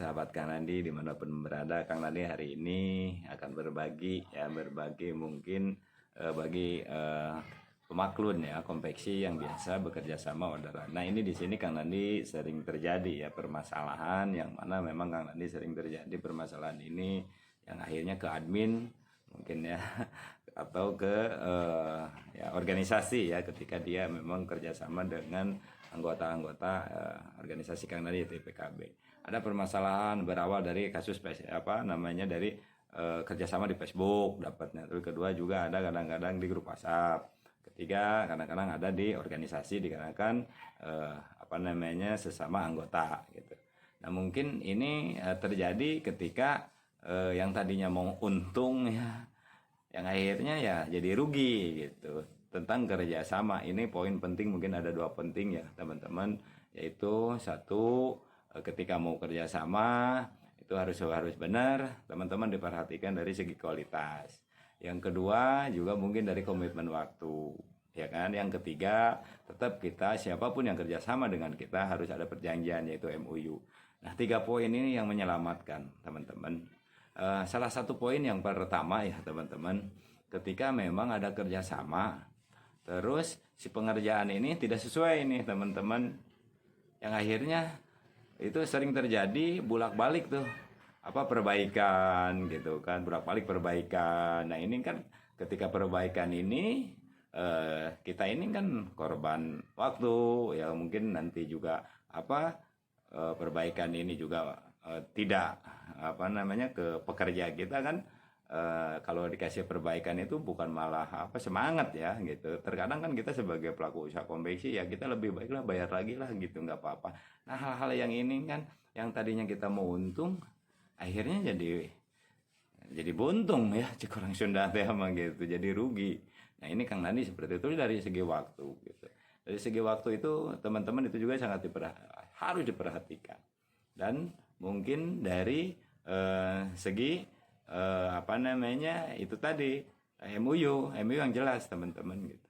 sahabat Kang Nandi dimanapun berada. Kang Nandi hari ini akan berbagi mungkin bagi pemaklun ya konveksi yang biasa bekerja sama orderan. Nah ini di sini Kang Nandi sering terjadi ya permasalahan yang mana memang Kang Nandi sering terjadi permasalahan ini yang akhirnya ke admin mungkin ya atau ke ya organisasi ya ketika dia memang kerjasama dengan anggota-anggota organisasi Kang Nandi yaitu PKB. Ada permasalahan berawal dari kasus dari kerjasama di Facebook dapatnya. Terus kedua juga ada kadang-kadang di grup WhatsApp. Ketiga kadang-kadang ada di organisasi dikarenakan sesama anggota gitu. Nah mungkin ini terjadi ketika yang tadinya mau untung ya, yang akhirnya ya jadi rugi gitu. Tentang kerjasama ini poin penting mungkin ada 2 penting ya teman-teman, yaitu satu, ketika mau kerjasama itu harus benar teman-teman diperhatikan dari segi kualitas. Yang kedua juga mungkin dari komitmen waktu ya kan. Yang ketiga tetap kita siapapun yang kerjasama dengan kita harus ada perjanjian yaitu MOU. Nah 3 poin ini yang menyelamatkan teman-teman. Salah satu poin yang pertama ya teman-teman, ketika memang ada kerjasama terus si pengerjaan ini tidak sesuai nih teman-teman, yang akhirnya itu sering terjadi bolak-balik tuh perbaikan gitu kan, bolak-balik perbaikan. Nah ini kan ketika perbaikan ini kita ini kan korban waktu ya, mungkin nanti juga perbaikan ini juga tidak ke pekerja kita kan. Kalau dikasih perbaikan itu bukan malah semangat ya gitu. Terkadang kan kita sebagai pelaku usaha konveksi ya kita lebih baiklah bayar lagi lah gitu, nggak apa-apa. Nah hal-hal yang ini kan yang tadinya kita mau untung akhirnya jadi buntung ya, cek orang Sunda teh gitu, jadi rugi. Nah ini Kang Nandi seperti itu dari segi waktu gitu. Dari segi waktu itu teman-teman itu juga sangat harus diperhatikan. Dan mungkin dari segi itu tadi MOU yang jelas teman-teman gitu.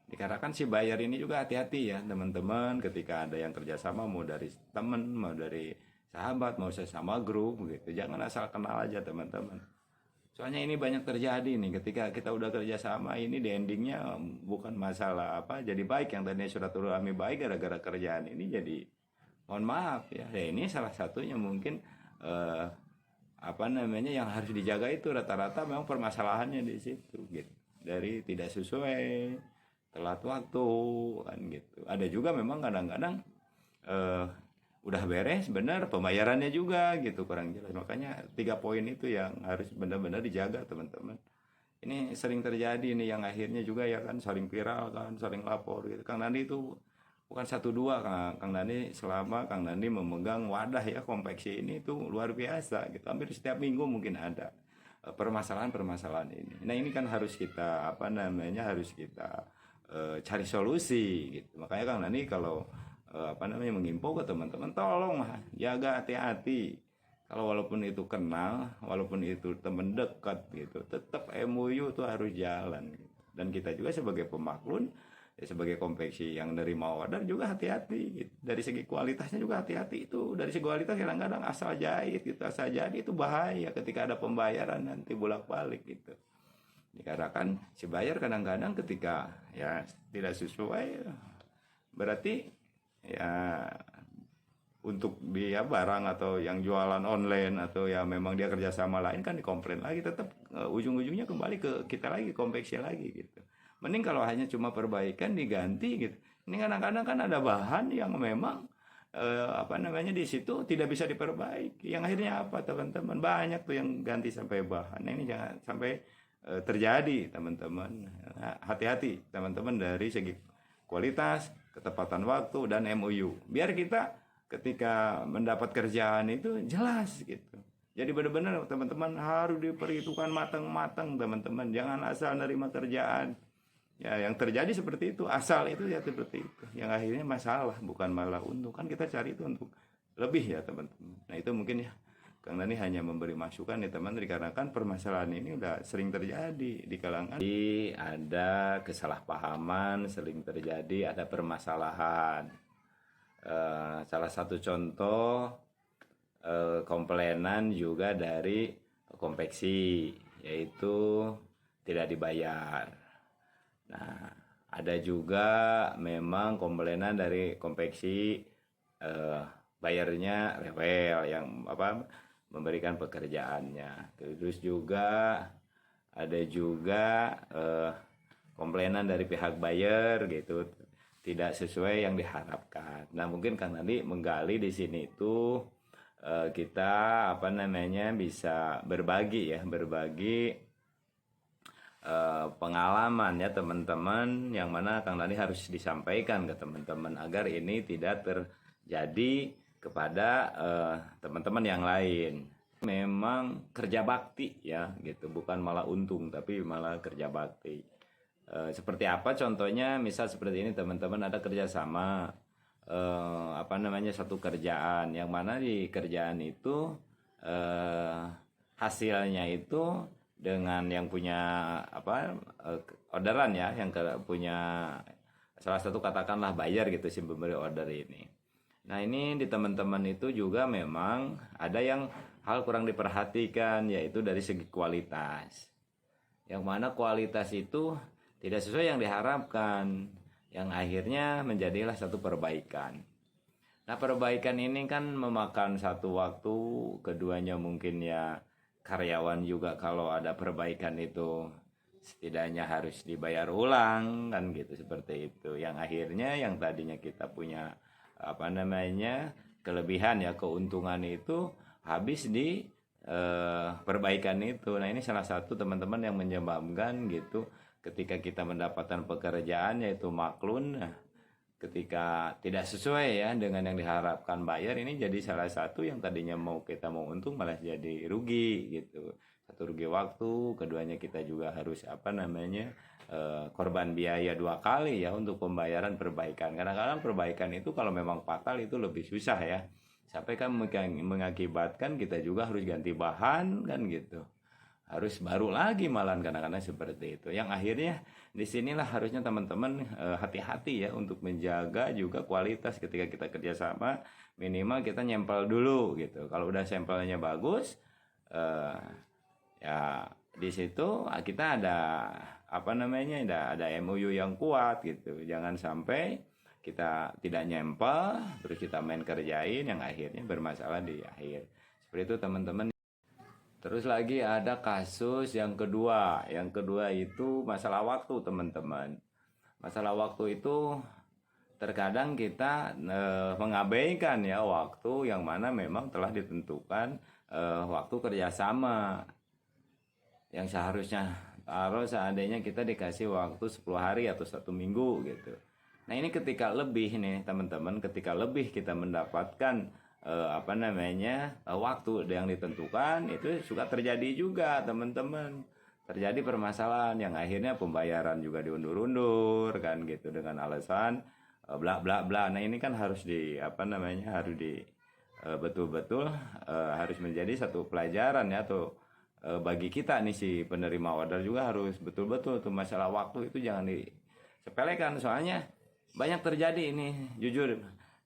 Dikarenakan si bayar ini juga hati-hati ya teman-teman, ketika ada yang kerjasama mau dari teman, mau dari sahabat, mau sesama grup gitu, jangan asal kenal aja teman-teman. Soalnya ini banyak terjadi nih, ketika kita udah kerjasama ini di endingnya bukan masalah jadi baik, yang tadinya silaturahmi baik gara-gara kerjaan ini jadi mohon maaf ya, ini salah satunya mungkin yang harus dijaga itu rata-rata memang permasalahannya di situ gitu. Dari tidak sesuai, telat waktu kan gitu. Ada juga memang kadang-kadang udah beres benar pembayarannya juga gitu kurang jelas. Makanya 3 poin itu yang harus benar-benar dijaga teman-teman. Ini sering terjadi nih yang akhirnya juga ya kan saling viral kan, saling lapor gitu. Kang Nandi itu bukan 1-2 Kang Nandi, selama Kang Nandi memegang wadah ya konveksi ini itu luar biasa gitu. Hampir setiap minggu mungkin ada permasalahan-permasalahan ini. Nah ini kan harus kita cari solusi gitu. Makanya Kang Nandi kalau mengimbau ke teman-teman, tolong jaga hati-hati. Kalau walaupun itu kenal, walaupun itu teman dekat gitu, tetap MOU itu harus jalan gitu. Dan kita juga sebagai pemaklun ya, sebagai konveksi yang nerima order juga hati-hati gitu. Dari segi kualitasnya juga hati-hati. Itu dari segi kualitas kadang-kadang asal jahit gitu, asal jadi itu bahaya ketika ada pembayaran nanti bolak-balik gitu. Dikarenakan si bayar kadang-kadang ketika ya tidak sesuai, berarti ya untuk dia barang atau yang jualan online atau ya memang dia kerjasama lain kan dikomplain lagi, tetap ujung-ujungnya kembali ke kita lagi, konveksi lagi gitu. Mending kalau hanya cuma perbaikan diganti gitu. Ini kadang-kadang kan ada bahan yang memang di situ tidak bisa diperbaiki. Yang akhirnya teman-teman, banyak tuh yang ganti sampai bahan. Nah, ini jangan sampai terjadi teman-teman. Nah, hati-hati teman-teman dari segi kualitas, ketepatan waktu dan MOU. Biar kita ketika mendapat kerjaan itu jelas gitu. Jadi benar-benar teman-teman harus diperhitungkan matang-matang teman-teman. Jangan asal nerima kerjaan. Ya, yang terjadi seperti itu, asal itu ya seperti itu. Yang akhirnya masalah, bukan malah untung. Kan kita cari itu untuk lebih ya teman-teman. Nah itu mungkin ya, Kang Nani hanya memberi masukan ya teman, dikarenakan permasalahan ini udah sering terjadi di kalangan. Jadi ada kesalahpahaman, sering terjadi, ada permasalahan. Salah satu contoh komplainan juga dari konveksi, yaitu tidak dibayar. Nah, ada juga memang komplainan dari konveksi bayarnya rewel, yang memberikan pekerjaannya. Terus juga ada juga komplainan dari pihak buyer gitu, tidak sesuai yang diharapkan. Nah, mungkin Kang Nandi menggali di sini itu kita bisa berbagi pengalaman ya teman-teman, yang mana Kang Nandi harus disampaikan ke teman-teman agar ini tidak terjadi kepada teman-teman yang lain. Memang kerja bakti ya gitu, bukan malah untung tapi malah kerja bakti. Seperti apa contohnya? Misal seperti ini teman-teman, ada kerjasama satu kerjaan, yang mana di kerjaan itu hasilnya itu dengan yang punya orderan ya, yang punya salah satu katakanlah buyer gitu, si pemberi order ini. Nah, ini di teman-teman itu juga memang ada yang hal kurang diperhatikan, yaitu dari segi kualitas, yang mana kualitas itu tidak sesuai yang diharapkan, yang akhirnya menjadilah satu perbaikan. Nah, perbaikan ini kan memakan satu waktu, keduanya mungkin ya karyawan juga kalau ada perbaikan itu setidaknya harus dibayar ulang kan gitu, seperti itu. Yang akhirnya yang tadinya kita punya kelebihan ya, keuntungan itu habis di perbaikan itu. Nah, ini salah satu teman-teman yang menyebabkan gitu, ketika kita mendapatkan pekerjaan yaitu maklun, ketika tidak sesuai ya dengan yang diharapkan buyer, ini jadi salah satu yang tadinya kita mau untung malah jadi rugi gitu. Satu, rugi waktu, keduanya kita juga harus korban biaya dua kali ya untuk pembayaran perbaikan. Kadang-kadang perbaikan itu kalau memang fatal itu lebih susah ya, sampai kan mengakibatkan kita juga harus ganti bahan kan gitu, harus baru lagi malah kadang-kadang seperti itu. Yang akhirnya disinilah harusnya teman-teman hati-hati ya untuk menjaga juga kualitas ketika kita kerjasama. Minimal kita nyempel dulu gitu. Kalau udah sampelnya bagus, ya di situ kita ada ada MOU yang kuat gitu. Jangan sampai kita tidak nyempel terus kita main kerjain yang akhirnya bermasalah di akhir. Seperti itu teman-teman. Terus lagi ada kasus yang kedua. Yang kedua itu masalah waktu teman-teman. Masalah waktu itu terkadang kita mengabaikan ya waktu yang mana memang telah ditentukan waktu kerjasama. Yang seharusnya seandainya kita dikasih waktu 10 hari atau 1 minggu gitu. Nah, ini ketika lebih nih teman-teman, ketika lebih kita mendapatkan waktu yang ditentukan, itu suka terjadi juga teman-teman, terjadi permasalahan yang akhirnya pembayaran juga diundur-undur kan gitu, dengan alasan bla bla bla. Nah, ini kan harus betul-betul harus menjadi satu pelajaran ya, atau bagi kita nih si penerima order juga harus betul-betul tuh masalah waktu itu jangan disepelekan. Soalnya banyak terjadi ini, jujur,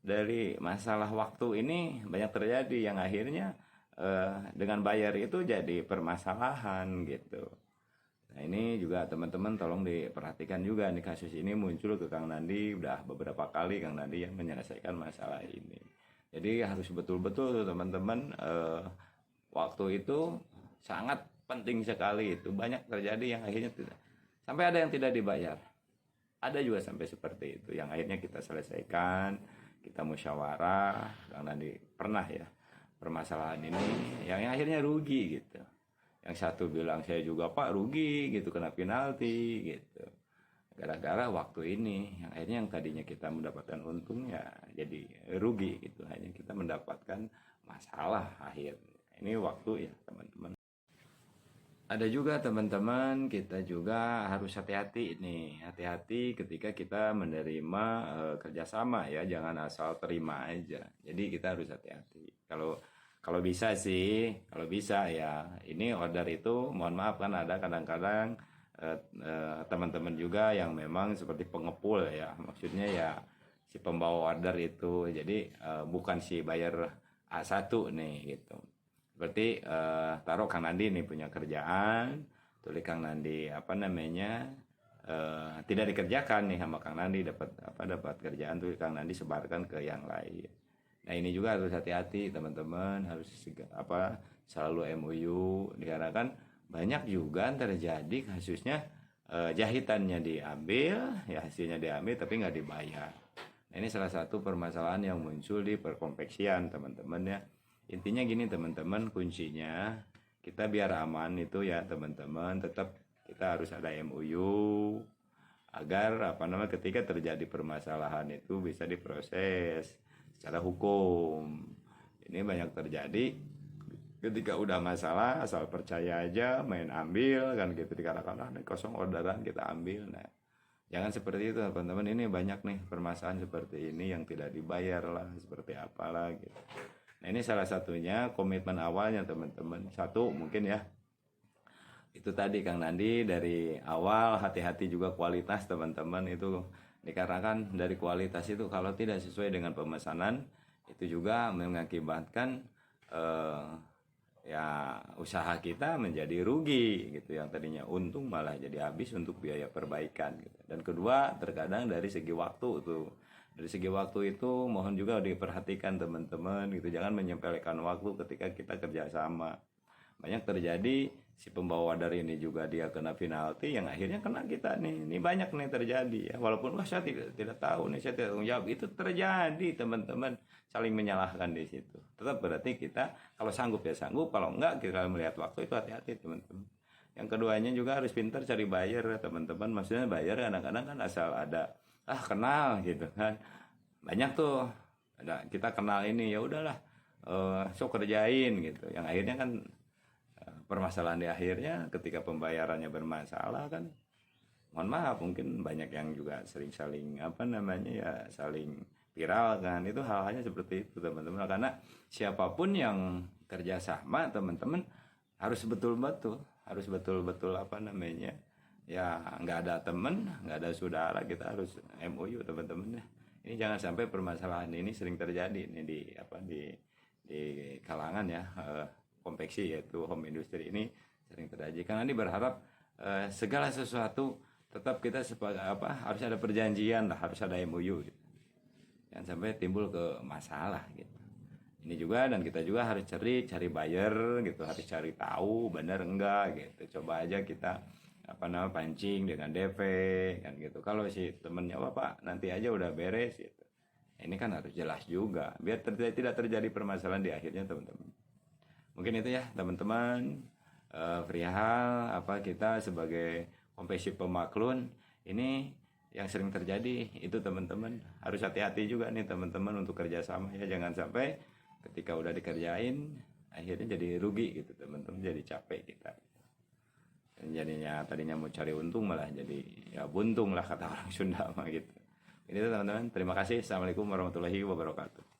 dari masalah waktu ini banyak terjadi yang akhirnya dengan bayar itu jadi permasalahan gitu. Nah, ini juga teman-teman tolong diperhatikan juga nih, kasus ini muncul ke Kang Nandi udah beberapa kali Kang Nandi yang menyelesaikan masalah ini. Jadi harus betul-betul teman-teman, waktu itu sangat penting sekali. Itu banyak terjadi yang akhirnya tidak, sampai ada yang tidak dibayar, ada juga sampai seperti itu, yang akhirnya kita selesaikan, kita musyawarah. Karena pernah ya permasalahan ini yang akhirnya rugi gitu. Yang satu bilang saya juga Pak rugi gitu, kena penalti gitu, gara-gara waktu ini. Yang akhirnya yang tadinya kita mendapatkan untung ya jadi rugi gitu, hanya kita mendapatkan masalah akhir. Ini waktu ya teman-teman. Ada juga teman-teman, kita juga harus hati-hati nih, hati-hati ketika kita menerima kerjasama ya, jangan asal terima aja. Jadi kita harus hati-hati. Kalau bisa sih, kalau bisa ya, ini order itu mohon maaf kan ada kadang-kadang teman-teman juga yang memang seperti pengepul ya, maksudnya ya si pembawa order itu. Jadi bukan si buyer A1 nih gitu. Seperti taruh Kang Nandi nih punya kerjaan, tulis Kang Nandi apa namanya tidak dikerjakan nih sama Kang Nandi, dapat kerjaan tuh Kang Nandi sebarkan ke yang lain. Nah ini juga harus hati-hati teman-teman, harus selalu MOU dikarenakan banyak juga terjadi kasusnya jahitannya diambil, ya hasilnya diambil tapi nggak dibayar. Nah ini salah satu permasalahan yang muncul di perkonveksian teman-teman ya. Intinya gini teman-teman, kuncinya kita biar aman itu ya teman-teman, tetap kita harus ada MOU agar ketika terjadi permasalahan itu bisa diproses secara hukum. Ini banyak terjadi ketika udah masalah asal percaya aja main ambil kan gitu, dikatakan kosong orderan kita ambil. Nah jangan seperti itu teman-teman, ini banyak nih permasalahan seperti ini yang tidak dibayar lah, seperti apalah gitu. Nah ini salah satunya komitmen awalnya teman-teman. Satu mungkin ya itu tadi Kang Nandi dari awal hati-hati juga kualitas teman-teman, itu dikarenakan dari kualitas itu kalau tidak sesuai dengan pemesanan itu juga mengakibatkan ya usaha kita menjadi rugi gitu, yang tadinya untung malah jadi habis untuk biaya perbaikan gitu. Dan kedua terkadang dari segi waktu tuh, dari segi waktu itu mohon juga diperhatikan teman-teman gitu, jangan menyepelekan waktu ketika kita kerjasama. Banyak terjadi si pembawa dari ini juga dia kena penalti yang akhirnya kena kita nih. Ini banyak nih terjadi ya, walaupun wah saya tidak tahu nih, saya tidak tanggung jawab, itu terjadi teman-teman, saling menyalahkan di situ. Tetap berarti kita kalau sanggup ya sanggup, kalau enggak kita melihat waktu itu hati-hati teman-teman. Yang keduanya juga harus pintar cari buyer teman-teman. Maksudnya buyer kadang-kadang kan asal ada kenal gitu kan, banyak tuh ada kita kenal ini ya udahlah sok kerjain gitu, yang akhirnya kan permasalahan di akhirnya ketika pembayarannya bermasalah kan, mohon maaf mungkin banyak yang juga sering saling saling viral kan, itu hal-halnya seperti itu teman-teman. Karena siapapun yang kerjasama teman-teman harus betul-betul ya nggak ada temen, nggak ada saudara, kita harus MOU teman-teman ya. Ini jangan sampai permasalahan ini sering terjadi ini di kalangan ya konveksi yaitu home industry ini sering terjadi. Karena ini berharap segala sesuatu tetap kita harus ada perjanjian lah, harus ada MOU gitu. Jangan sampai timbul ke masalah gitu. Ini juga, dan kita juga harus cari buyer gitu, harus cari tahu benar enggak gitu. Coba aja kita pancing dengan DP kan gitu. Kalau si temennya Pak nanti aja udah beres gitu. Ini kan harus jelas juga biar tidak terjadi permasalahan di akhirnya teman-teman. Mungkin itu ya teman-teman, perihal kita sebagai konveksi pemaklun ini yang sering terjadi itu teman-teman. Harus hati-hati juga nih teman-teman untuk kerjasama ya, jangan sampai ketika udah dikerjain akhirnya jadi rugi gitu teman-teman, jadi capek kita. Dan jadinya tadinya mau cari untung malah jadi ya buntung lah kata orang Sunda mah gitu. Ini teman-teman, terima kasih. Assalamualaikum warahmatullahi wabarakatuh.